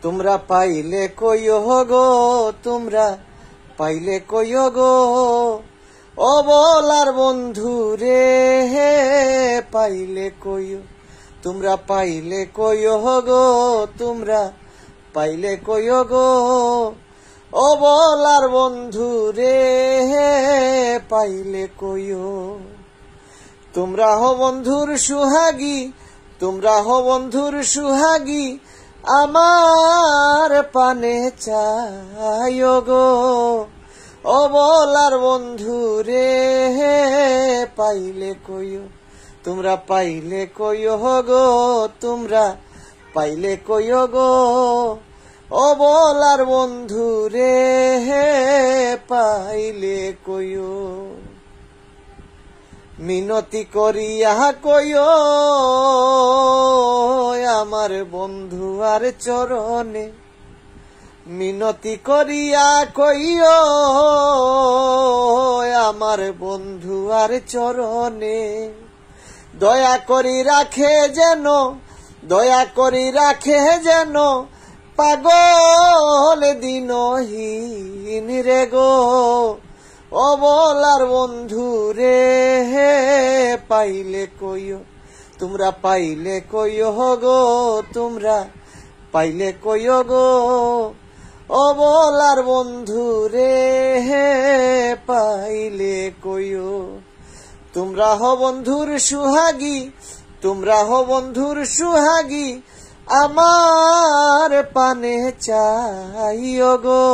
তোমরা পাইলে কইও গো, তোমরা পাইলে কইও গো, ও বলার বন্ধু রে পাইলে কইও। তোমরা পাইলে কইও গো, তোমরা পাইলে কইও গো, ও বলার বন্ধু রে পাইলে কইও। তোমরা হো বন্ধুর সুহাগী, তোমরা হো বন্ধুর সুহাগী, আমার পানে চাইও গো, ও বলার বন্ধু রে পাইলে কইও। তোমরা পাইলে কইও গো, তোমরা পাইলে কইও গো, ও বলার বন্ধু রে পাইলে কইও। মিনতি করিয়া কইও আমার বন্ধু আর চরণে, মিনতি করিয়া কইও আমার বন্ধু আর চরণে, দয়া করি রাখে যেন, দয়া করি রাখে যেন, পাগল দিনহীন রে গো, ও বলার বন্ধু রে পাইলে কইও। তোমরা পাইলে কইও গো, তোমরা পাইলে কইও গো, ও বলার বন্ধু রে পাইলে কইও। তোমরা হো বন্ধুর সুহাগী, তোমরা হো বন্ধুর সুহাগী, আমার পানে চাইও গো,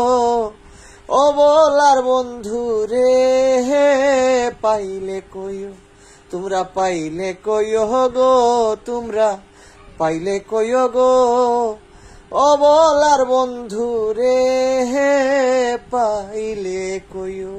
ও বলার বন্ধু রে পাইলে কইও। তোমরা পাইলে কইও গো, তোমরা পাইলে কইও গো, ও বলার বন্ধু রে পাইলে কইও।